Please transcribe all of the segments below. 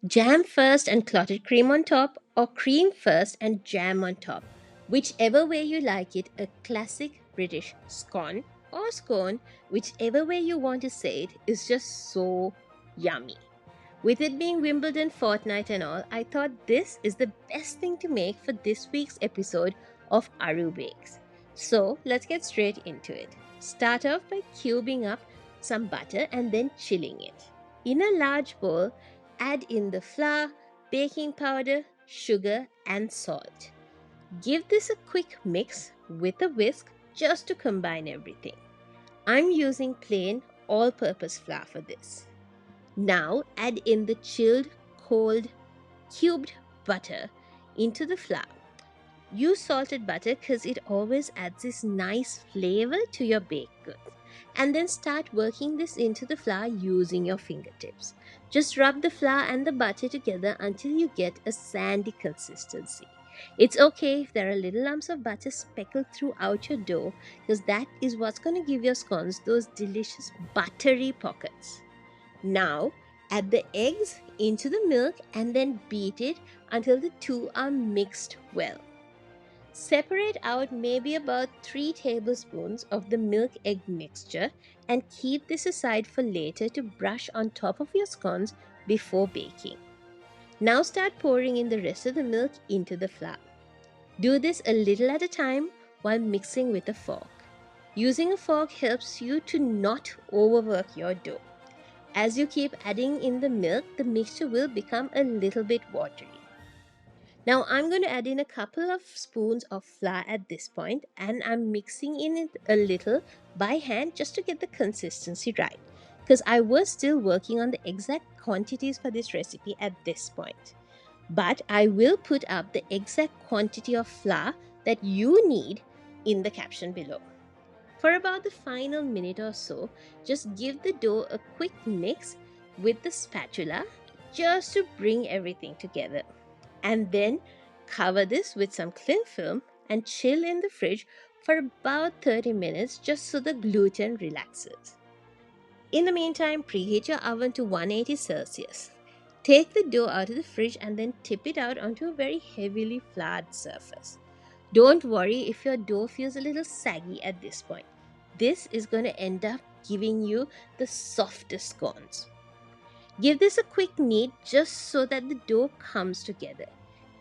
Jam first and clotted cream on top, or cream first and jam on top. Whichever way you like it, a classic British scone or scone, whichever way you want to say it, is just so yummy. With it being Wimbledon fortnight and all, I thought this is the best thing to make for this week's episode of Arubakes. So let's get straight into it. Start off by cubing up some butter and then chilling it. In a large bowl, add in the flour, baking powder, sugar, and salt. Give this a quick mix with a whisk just to combine everything. I'm using plain all purpose flour for this. Now add in the chilled, cold, cubed butter into the flour. Use salted butter because it always adds this nice flavor to your baked goods. And then start working this into the flour using your fingertips. Just rub the flour and the butter together until you get a sandy consistency. It's okay if there are little lumps of butter speckled throughout your dough because that is what's going to give your scones those delicious buttery pockets. Now, add the eggs into the milk and then beat it until the two are mixed well. Separate out maybe about 3 tablespoons of the milk egg mixture and keep this aside for later to brush on top of your scones before baking. Now start pouring in the rest of the milk into the flour. Do this a little at a time while mixing with a fork. Using a fork helps you to not overwork your dough. As you keep adding in the milk, the mixture will become a little bit watery. Now I'm going to add in a couple of spoons of flour at this point, and I'm mixing in it a little by hand just to get the consistency right, because I was still working on the exact quantities for this recipe at this point. But I will put up the exact quantity of flour that you need in the caption below. For about the final minute or so, just give the dough a quick mix with the spatula just to bring everything together. And then cover this with some cling film and chill in the fridge for about 30 minutes just so the gluten relaxes. In the meantime, preheat your oven to 180 Celsius. Take the dough out of the fridge and then tip it out onto a very heavily floured surface. Don't worry if your dough feels a little saggy at this point. This is going to end up giving you the softest scones. Give this a quick knead just so that the dough comes together.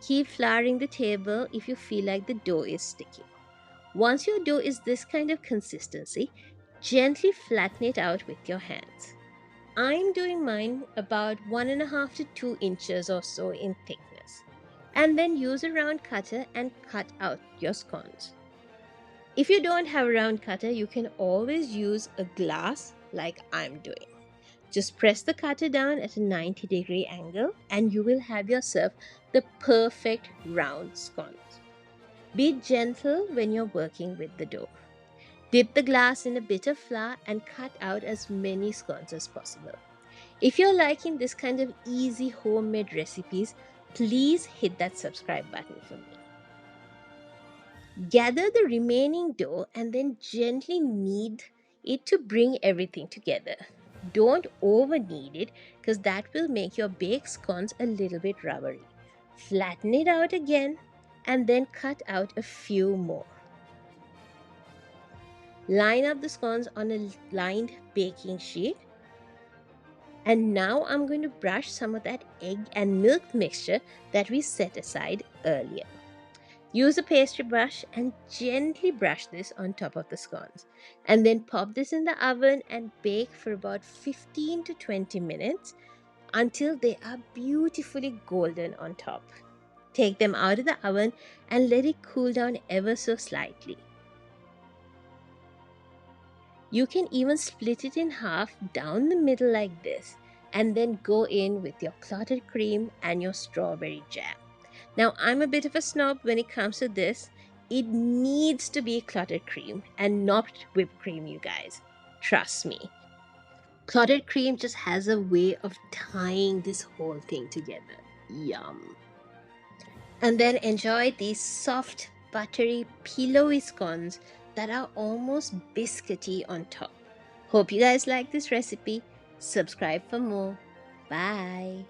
Keep flouring the table if you feel like the dough is sticky. Once your dough is this kind of consistency, gently flatten it out with your hands. I'm doing mine about 1.5 to 2 inches or so in thickness. And then use a round cutter and cut out your scones. If you don't have a round cutter, you can always use a glass like I'm doing. Just press the cutter down at a 90-degree angle and you will have yourself the perfect round scones. Be gentle when you're working with the dough. Dip the glass in a bit of flour and cut out as many scones as possible. If you're liking this kind of easy homemade recipes, please hit that subscribe button for me. Gather the remaining dough and then gently knead it to bring everything together. Don't over knead it because that will make your baked scones a little bit rubbery. Flatten it out again and then cut out a few more. Line up the scones on a lined baking sheet. And now I'm going to brush some of that egg and milk mixture that we set aside earlier. Use a pastry brush and gently brush this on top of the scones. And then pop this in the oven and bake for about 15 to 20 minutes until they are beautifully golden on top. Take them out of the oven and let it cool down ever so slightly. You can even split it in half down the middle like this and then go in with your clotted cream and your strawberry jam. Now, I'm a bit of a snob when it comes to this. It needs to be clotted cream and not whipped cream, you guys. Trust me. Clotted cream just has a way of tying this whole thing together. Yum. And then enjoy these soft, buttery, pillowy scones that are almost biscuity on top. Hope you guys like this recipe. Subscribe for more. Bye.